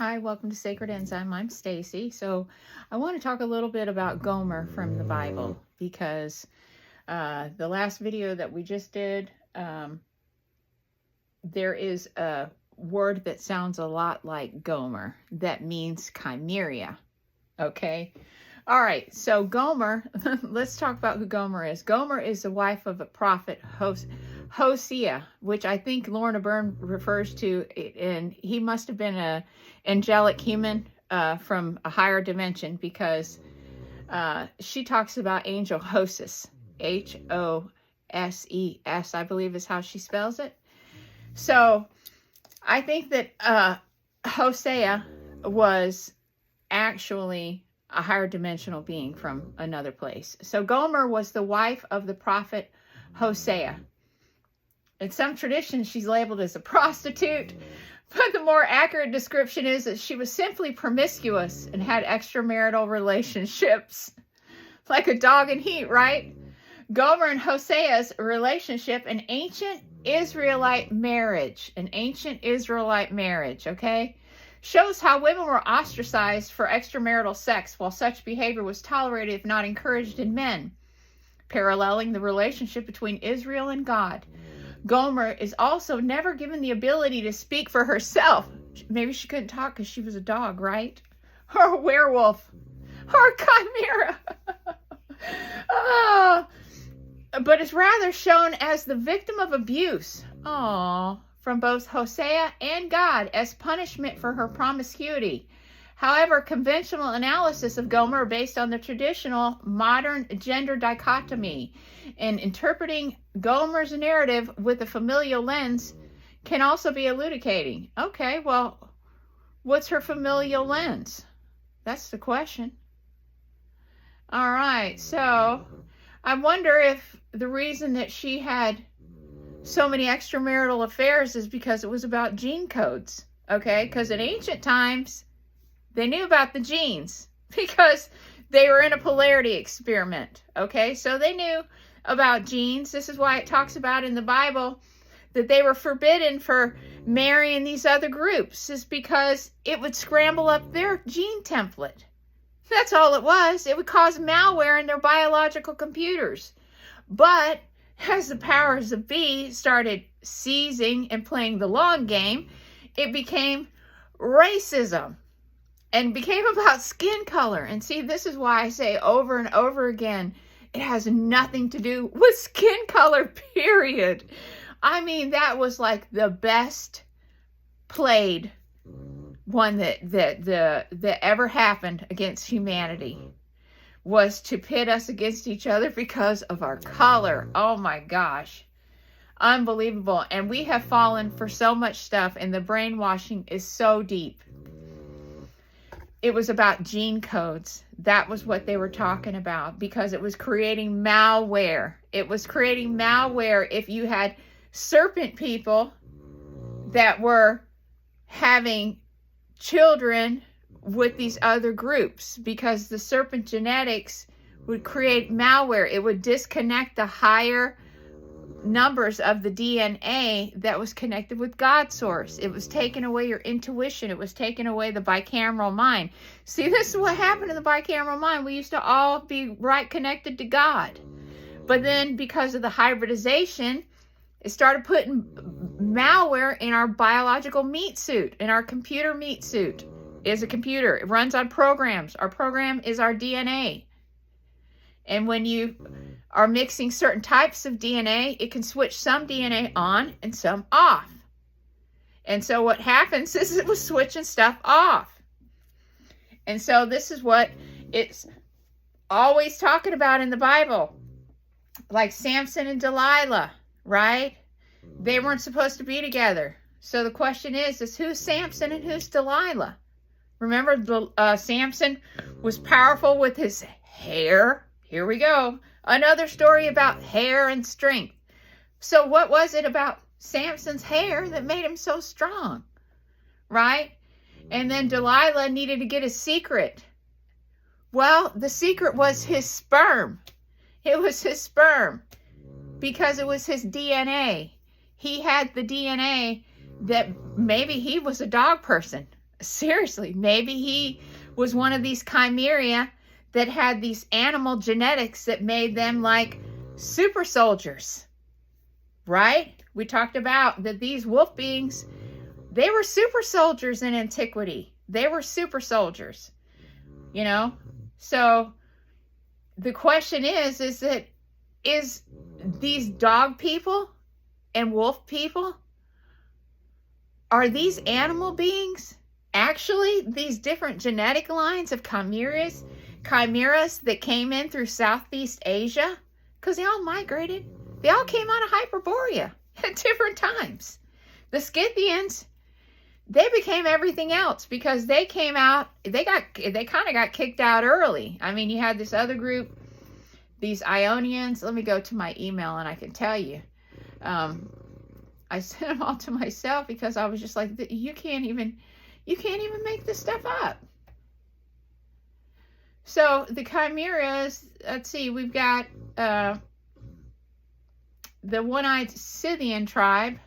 Hi, welcome to Sacred Enzyme. I'm Stacy. So I want to talk a little bit about Gomer from the Bible because the last video that we just did, there is a word that sounds a lot like Gomer that means Chimera. Okay. All right. So Gomer, let's talk about who Gomer is. Gomer is the wife of a prophet, Hosea, which I think Lorna Byrne refers to, and he must have been an angelic human from a higher dimension because she talks about angel Hoses, Hoses, I believe is how she spells it. So I think that Hosea was actually a higher dimensional being from another place. So Gomer was the wife of the prophet Hosea. In some traditions, she's labeled as a prostitute, but the more accurate description is that she was simply promiscuous and had extramarital relationships. Like a dog in heat, right? Gomer and Hosea's relationship, an ancient Israelite marriage, okay, shows how women were ostracized for extramarital sex while such behavior was tolerated if not encouraged in men, paralleling the relationship between Israel and God. Gomer is also never given the ability to speak for herself. Maybe she couldn't talk because she was a dog, right? Or a werewolf. Or a chimera. But is rather shown as the victim of abuse. From both Hosea and God as punishment for her promiscuity. However, conventional analysis of Gomer based on the traditional modern gender dichotomy and interpreting Gomer's narrative with a familial lens can also be elucidating. Okay, well, what's her familial lens? That's the question. All right, so I wonder if the reason that she had so many extramarital affairs is because it was about gene codes, okay? Because in ancient times, they knew about the genes because they were in a polarity experiment, okay? So they knew about genes. This is why it talks about in the Bible that they were forbidden for marrying these other groups, is because it would scramble up their gene template. That's all it was. It would cause malware in their biological computers. But as the powers that be started seizing and playing the long game, it became racism and became about skin color. And see, this is why I say over and over again, it has nothing to do with skin color, period. I mean, that was like the best played one that ever happened against humanity, was to pit us against each other because of our color. Oh my gosh. Unbelievable. And we have fallen for so much stuff, and the brainwashing is so deep. It was about gene codes. That was what they were talking about, because it was creating malware. It was creating malware if you had serpent people that were having children with these other groups, because the serpent genetics would create malware. It would disconnect the higher numbers of the DNA that was connected with God's source. It was taking away your intuition. It was taking away the bicameral mind. See, this is what happened in the bicameral mind. We used to all be right connected to God. But then because of the hybridization, it started putting malware in our biological meat suit, in our computer meat suit. Is a computer. It runs on programs. Our program is our DNA. And when you are mixing certain types of DNA, it can switch some DNA on and some off. And so what happens is it was switching stuff off. And so this is what it's always talking about in the Bible. Like Samson and Delilah, right? They weren't supposed to be together. So the question is who's Samson and who's Delilah? Remember, Samson was powerful with his hair. Here we go. Another story about hair and strength. So what was it about Samson's hair that made him so strong? Right? And then Delilah needed to get a secret. Well, the secret was his sperm. It was his sperm because it was his DNA. He had the DNA that maybe he was a dog person. Seriously, maybe he was one of these Chimera that had these animal genetics that made them like super soldiers, right? We talked about that these wolf beings, they were super soldiers in antiquity. They were super soldiers, you know? So the question is these dog people and wolf people, are these animal beings actually these different genetic lines of chimeras that came in through Southeast Asia? Because they all migrated. They all came out of Hyperborea at different times. The Scythians, they became everything else because they came out, they kind of got kicked out early. I mean, you had this other group, these Ionians. Let me go to my email and I can tell you. I sent them all to myself because I was just like, you can't even make this stuff up. So the Chimeras, let's see, we've got the one-eyed Scythian tribe.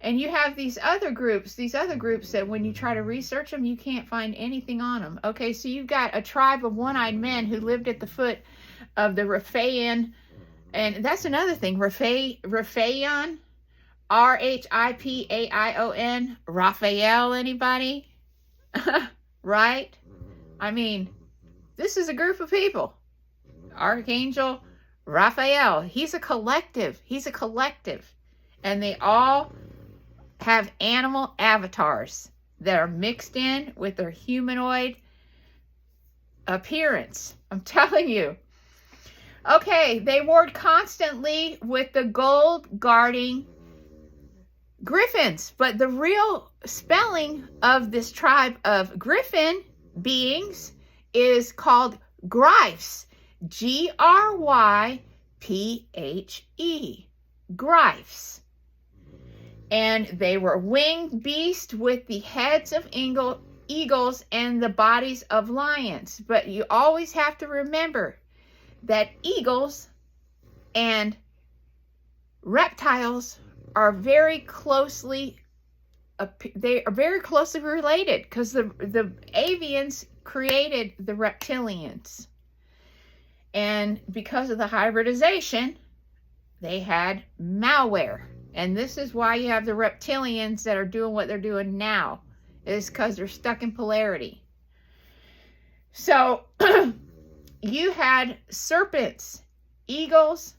And you have these other groups that when you try to research them, you can't find anything on them. Okay, so you've got a tribe of one-eyed men who lived at the foot of the Riphaean, and that's another thing, Riphaean, R-H-I-P-A-I-O-N, Raphael, anybody? Right? I mean, this is a group of people. Archangel Raphael, he's a collective. And they all have animal avatars that are mixed in with their humanoid appearance. I'm telling you. Okay, they warred constantly with the gold guarding griffins, but the real spelling of this tribe of griffin beings is called Gryphs. G-R-Y-P-H-E. Gryphs. And they were winged beasts with the heads of eagles and the bodies of lions. But you always have to remember that eagles and reptiles are very closely related because the avians created the reptilians. And because of the hybridization, they had malware. And this is why you have the reptilians that are doing what they're doing now, is because they're stuck in polarity. So you had serpents, eagles,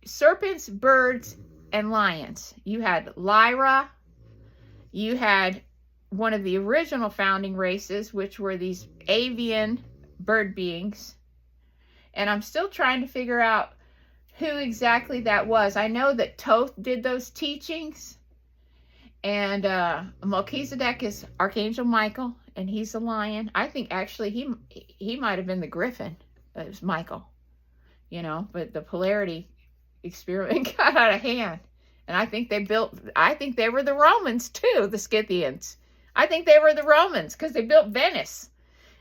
serpents, birds, and lions. You had Lyra. You had one of the original founding races, which were these avian bird beings. And I'm still trying to figure out who exactly that was. I know that Thoth did those teachings. And Melchizedek is Archangel Michael, and he's a lion. I think actually he might have been the griffin. It was Michael, you know, but the polarity experiment got out of hand. And I think they were the Romans too, the Scythians. I think they were the Romans because they built Venice.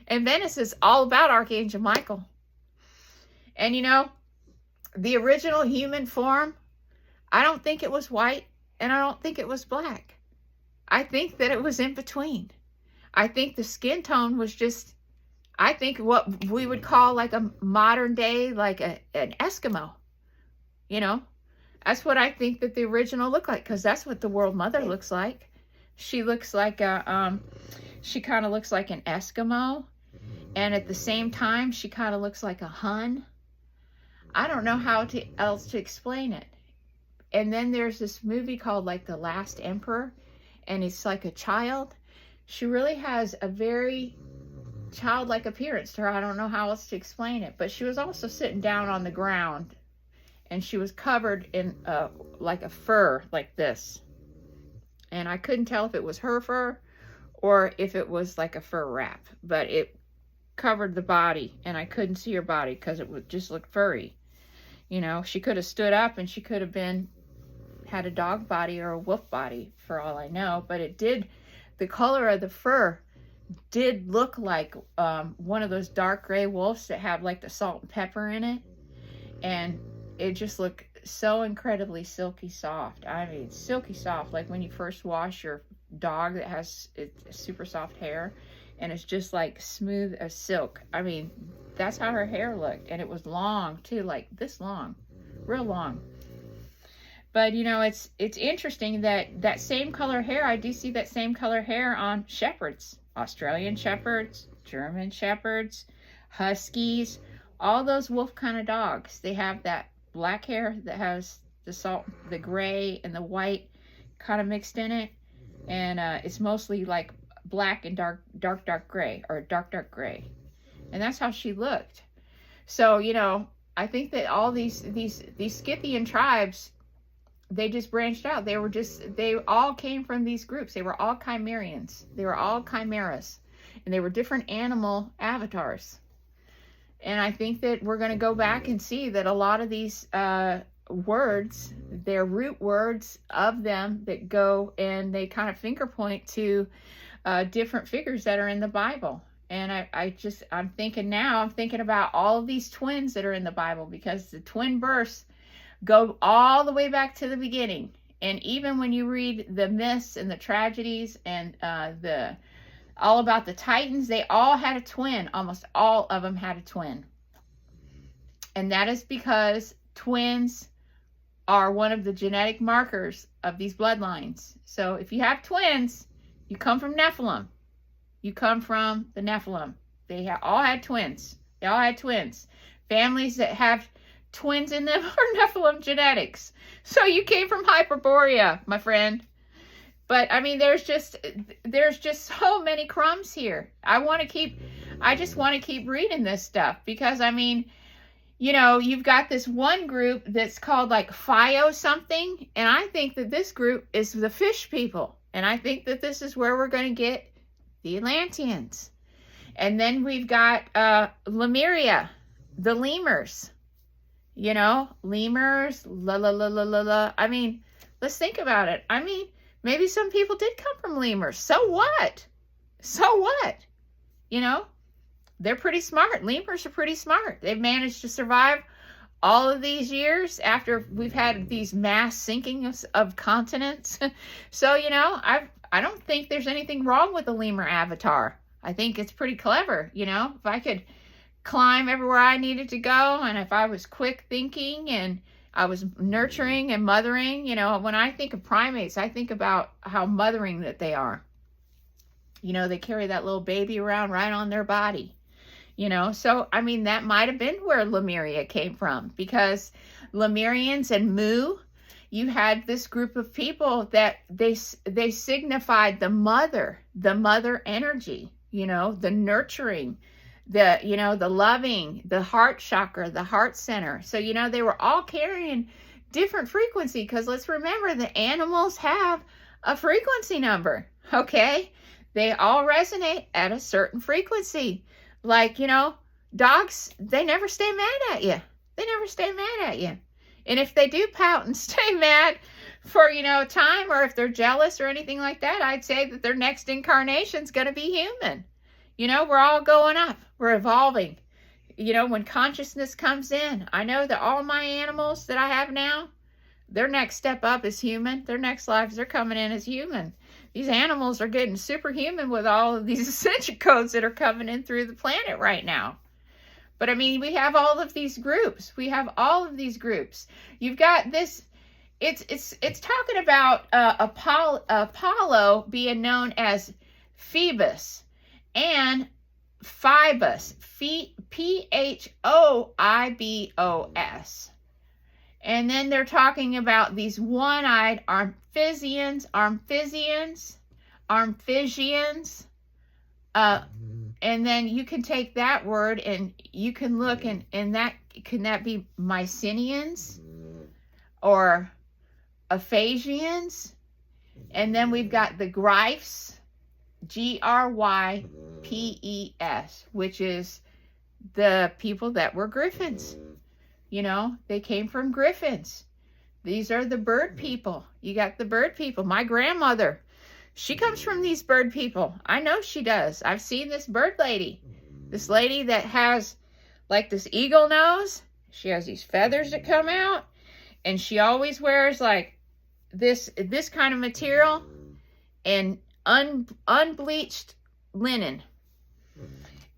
And Venice is all about Archangel Michael. And you know, the original human form, I don't think it was white and I don't think it was black. I think that it was in between. I think the skin tone was just, I think what we would call like a modern day, like an Eskimo. You know, that's what I think that the original looked like, because that's what the World Mother looks like. She looks like she kind of looks like an Eskimo. And at the same time, she kind of looks like a Hun. I don't know how else to explain it. And then there's this movie called like The Last Emperor, and it's like a child. She really has a very childlike appearance to her. I don't know how else to explain it. But she was also sitting down on the ground, and she was covered in like a fur like this. And I couldn't tell if it was her fur or if it was like a fur wrap. But it covered the body, and I couldn't see her body because it would just look furry. You know, she could have stood up and she could have had a dog body or a wolf body for all I know. But it did, the color of the fur did look like one of those dark gray wolves that have like the salt and pepper in it. And it just looked so incredibly silky soft. I mean, silky soft, like when you first wash your dog that has super soft hair, and it's just like smooth as silk. I mean, that's how her hair looked, and it was long too, like this long, real long. But you know, it's interesting that same color hair, I do see that same color hair on shepherds, Australian shepherds, German shepherds, huskies, all those wolf kind of dogs. They have that black hair that has the gray and the white kind of mixed in it, and it's mostly like black and dark gray, or dark gray, and that's how she looked. So you know, I think that all these Scythian tribes, they just branched out. They all came from these groups. They were all Chimerians. They were all chimeras, and they were different animal avatars. And I think that we're going to go back and see that a lot of these words, they're root words of them that go and they kind of finger point to different figures that are in the Bible. And I'm thinking about all of these twins that are in the Bible, because the twin births go all the way back to the beginning. And even when you read the myths and the tragedies and all about the Titans, they all had a twin. Almost all of them had a twin. And that is because twins are one of the genetic markers of these bloodlines. So if you have twins, you come from Nephilim. You come from the Nephilim. They all had twins. They all had twins. Families that have twins in them are Nephilim genetics. So you came from Hyperborea, my friend. But I mean, there's just so many crumbs here. I just want to keep reading this stuff, because I mean, you know, you've got this one group that's called like Phio something, and I think that this group is the fish people, and I think that this is where we're going to get the Atlanteans. And then we've got Lemuria, the lemurs. You know, lemurs, I mean, let's think about it. I mean, maybe some people did come from lemurs. So what? So what? You know, they're pretty smart. Lemurs are pretty smart. They've managed to survive all of these years after we've had these mass sinkings of continents. So, you know, I don't think there's anything wrong with the lemur avatar. I think it's pretty clever. You know, if I could climb everywhere I needed to go, and if I was quick thinking and I was nurturing and mothering, you know, when I think of primates, I think about how mothering that they are. You know, they carry that little baby around right on their body, you know. So I mean, that might have been where Lemuria came from, because Lemurians and Mu, you had this group of people that they signified the mother energy, you know, the nurturing, the loving, the heart chakra, the heart center. So, you know, they were all carrying different frequency, because let's remember, the animals have a frequency number, okay? They all resonate at a certain frequency. Like, you know, dogs, they never stay mad at you. They never stay mad at you. And if they do pout and stay mad for, you know, time, or if they're jealous or anything like that, I'd say that their next incarnation's going to be human. You know, we're all going up. We're evolving. You know, when consciousness comes in, I know that all my animals that I have now, their next step up is human. Their next lives, they're coming in as human. These animals are getting superhuman with all of these ascension codes that are coming in through the planet right now. But I mean, we have all of these groups. We have all of these groups. You've got this. It's talking about Apollo being known as Phoebus and Phoebus, Phoibos. And then they're talking about these one-eyed amphibians. And then you can take that word and you can look, and that can that be Mycenaeans or Aphasians? And then we've got the Gryphs, Grypes, which is the people that were griffins. You know, they came from griffins. These are the bird people. You got the bird people. My grandmother, she comes from these bird people. I know she does. I've seen this bird lady. This lady that has like this eagle nose. She has these feathers that come out. And she always wears like this kind of material. And unbleached linen.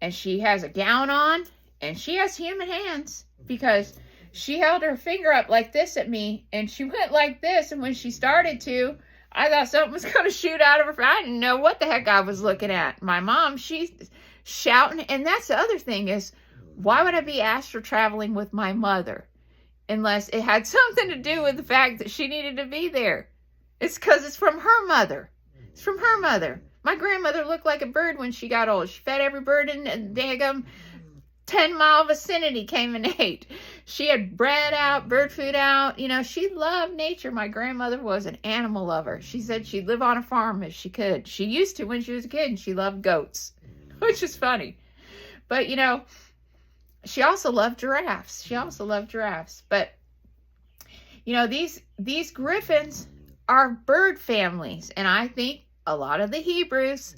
And she has a gown on, and she has human hands, because she held her finger up like this at me, and she went like this, and when she started to, I thought something was going to shoot out of her. I didn't know what the heck I was looking at. My mom, she's shouting, and that's the other thing is, why would I be astral traveling with my mother unless it had something to do with the fact that she needed to be there? It's because it's from her mother. It's from her mother. My grandmother looked like a bird when she got old. She fed every bird in the daggum 10-mile vicinity, came and ate. She had bread out, bird food out. You know, she loved nature. My grandmother was an animal lover. She said she'd live on a farm if she could. She used to when she was a kid, and she loved goats, which is funny. But, you know, she also loved giraffes. She also loved giraffes. But, you know, these griffins are bird families. And I think a lot of the Hebrews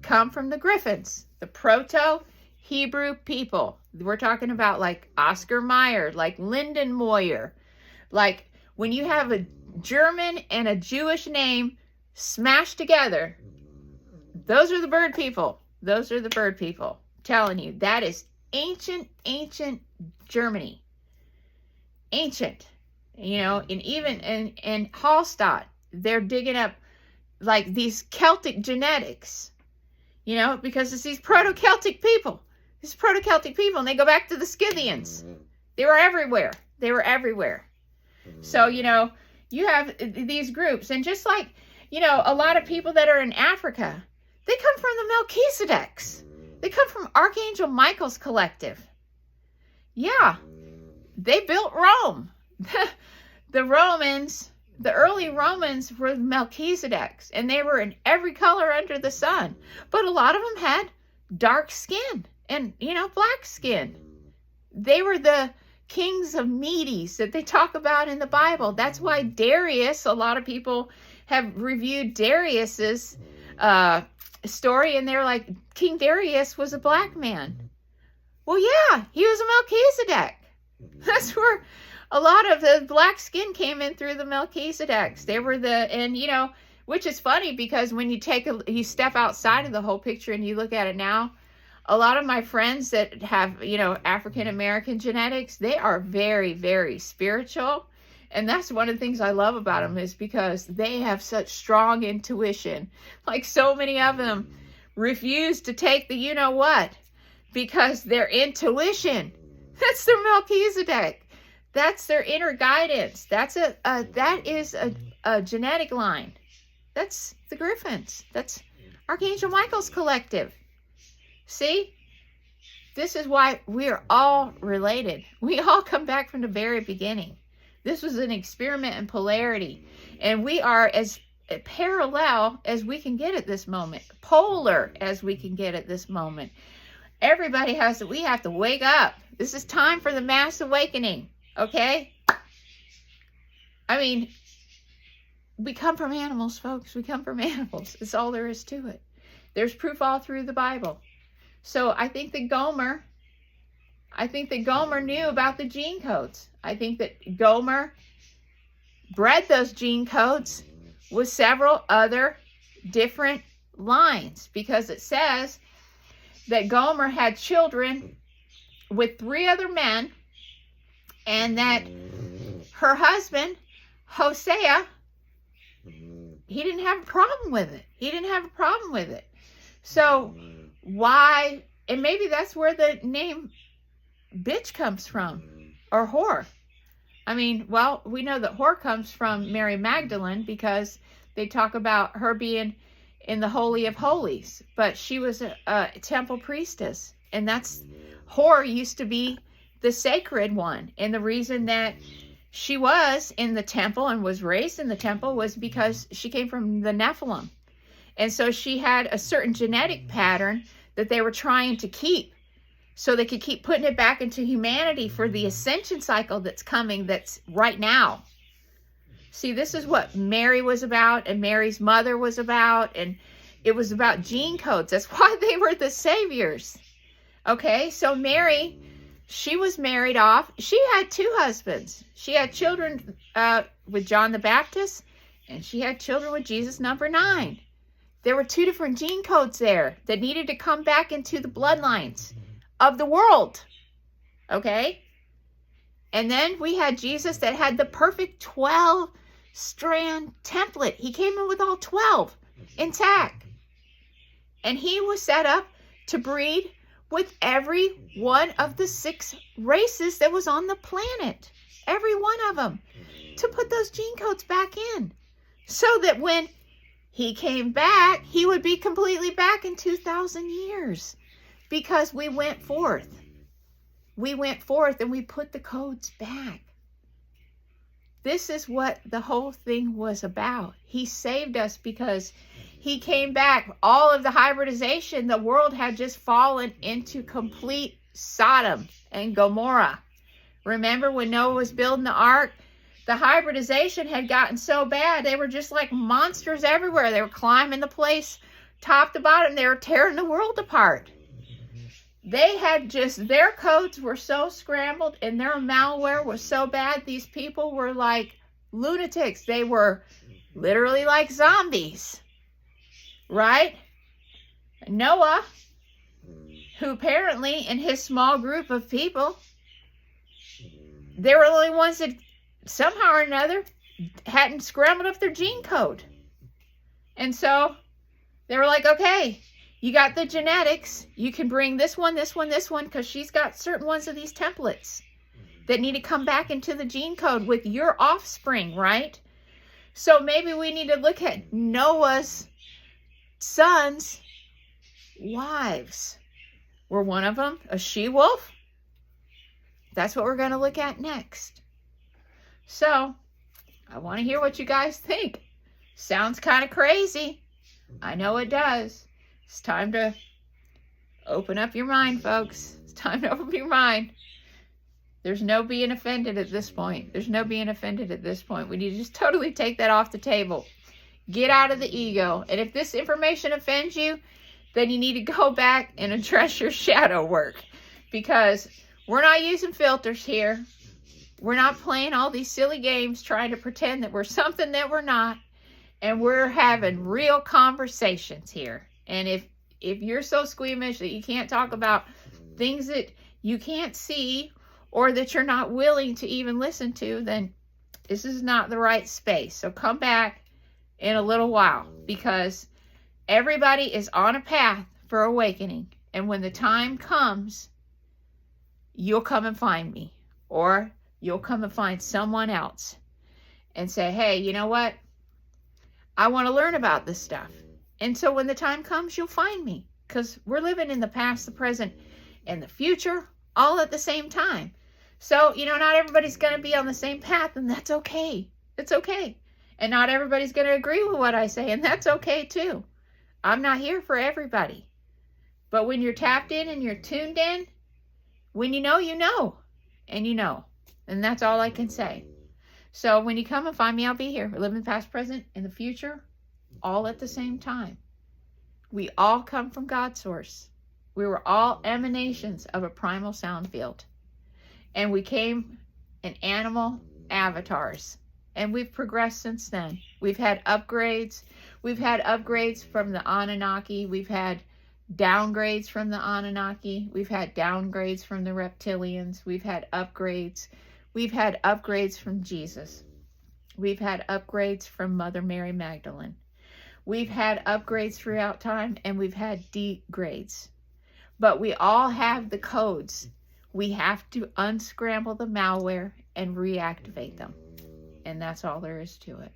come from the griffins, the Proto-Hebrew people. We're talking about like Oscar Mayer, like Lyndon Moyer. Like when you have a German and a Jewish name smashed together, those are the bird people. Those are the bird people. I'm telling you, that is ancient Germany. Ancient. You know, and even in Hallstatt, they're digging up like these Celtic genetics, you know, because it's these Proto-Celtic people. These Proto-Celtic people, and they go back to the Scythians. They were everywhere. They were everywhere. So, you know, you have these groups, and just like, you know, a lot of people that are in Africa, they come from the Melchizedeks. They come from Archangel Michael's collective. Yeah, they built Rome. The Romans, the early Romans were Melchizedeks, and they were in every color under the sun. But a lot of them had dark skin and, you know, black skin. They were the kings of Medes that they talk about in the Bible. That's why Darius, a lot of people have reviewed Darius's story, and they're like, King Darius was a black man. Well, yeah, he was a Melchizedek. That's where a lot of the black skin came in, through the Melchizedeks. They were and you know, which is funny because when you step outside of the whole picture and you look at it now, a lot of my friends that have, you know, African American genetics, they are very, very spiritual. And that's one of the things I love about them, is because they have such strong intuition. Like so many of them refuse to take the you know what, because their intuition, that's their Melchizedek. That's their inner guidance. That is a genetic line. That's the Griffins. That's Archangel Michael's collective. See? This is why we're all related. We all come back from the very beginning. This was an experiment in polarity. And we are as parallel as we can get at this moment. Polar as we can get at this moment. Everybody we have to wake up. This is time for the mass awakening. Okay? I mean, we come from animals, folks. We come from animals. That's all there is to it. There's proof all through the Bible. So I think that Gomer knew about the gene codes. I think that Gomer bred those gene codes with several other different lines, because it says that Gomer had children with 3 other men, and that her husband, Hosea, he didn't have a problem with it. He didn't have a problem with it. So why, and maybe that's where the name bitch comes from, or whore. I mean, well, we know that whore comes from Mary Magdalene, because they talk about her being in the Holy of Holies, but she was a temple priestess, and that's, whore used to be the sacred one. And the reason that she was in the temple and was raised in the temple was because she came from the Nephilim. And so she had a certain genetic pattern that they were trying to keep, so they could keep putting it back into humanity for the ascension cycle that's coming, that's right now. See, this is what Mary was about, and Mary's mother was about, and it was about gene codes. That's why they were the saviors. Okay, so Mary, she was married off. She had 2 husbands. She had children with John the Baptist, and she had children with Jesus, number 9. There were 2 different gene codes there that needed to come back into the bloodlines of the world. Okay? And then we had Jesus that had the perfect 12-strand template. He came in with all 12 intact. And he was set up to breed with every one of the 6 races that was on the planet. Every one of them. To put those gene codes back in. So that when he came back, he would be completely back in 2,000 years. Because we went forth. We went forth and we put the codes back. This is what the whole thing was about. He saved us because he came back. All of the hybridization, the world had just fallen into complete Sodom and Gomorrah. Remember when Noah was building the ark? The hybridization had gotten so bad, they were just like monsters everywhere. They were climbing the place top to bottom. They were tearing the world apart. They had just, their codes were so scrambled and their malware was so bad. These people were like lunatics. They were literally like zombies. Right? Noah, who apparently in his small group of people, they were the only ones that somehow or another hadn't scrambled up their gene code. And so they were like, okay, you got the genetics. You can bring this one, because she's got certain ones of these templates that need to come back into the gene code with your offspring, right? So maybe we need to look at Noah's sons' wives. Were one of them a she-wolf? That's what we're going to look at next. So, I want to hear what you guys think. Sounds kind of crazy. I know it does. It's time to open up your mind, folks. It's time to open your mind. There's no being offended at this point. There's no being offended at this point. We need to just totally take that off the table. Get out of the ego. And if this information offends you, then you need to go back and address your shadow work. Because we're not using filters here. We're not playing all these silly games trying to pretend that we're something that we're not. And we're having real conversations here. And if you're so squeamish that you can't talk about things that you can't see or that you're not willing to even listen to, then this is not the right space. So come back in a little while, because everybody is on a path for awakening. And when the time comes, you'll come and find me, or you'll come and find someone else and say, hey, you know what? I want to learn about this stuff. And so when the time comes, you'll find me, because we're living in the past, the present, and the future all at the same time. So, not everybody's going to be on the same path, and that's okay. It's okay. And not everybody's going to agree with what I say, and that's okay too. I'm not here for everybody. But when you're tapped in and you're tuned in, when you know, you know. And you know. And that's all I can say. So when you come and find me, I'll be here. Living past, present, and the future, all at the same time. We all come from God's source. We were all emanations of a primal sound field. And we came in animal avatars. And we've progressed since then. We've had upgrades. We've had upgrades from the Anunnaki. We've had downgrades from the Anunnaki. We've had downgrades from the reptilians. We've had upgrades. We've had upgrades from Jesus. We've had upgrades from Mother Mary Magdalene. We've had upgrades throughout time, and we've had degrades. But we all have the codes. We have to unscramble the malware and reactivate them. And that's all there is to it.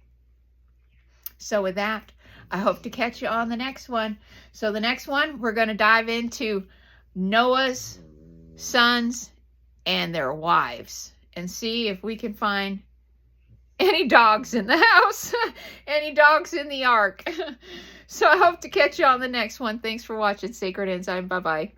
So with that, I hope to catch you on the next one. So the next one, we're going to dive into Noah's sons and their wives and see if we can find any dogs in the house, any dogs in the ark. So I hope to catch you on the next one. Thanks for watching Sacred Enzyme. Bye-bye.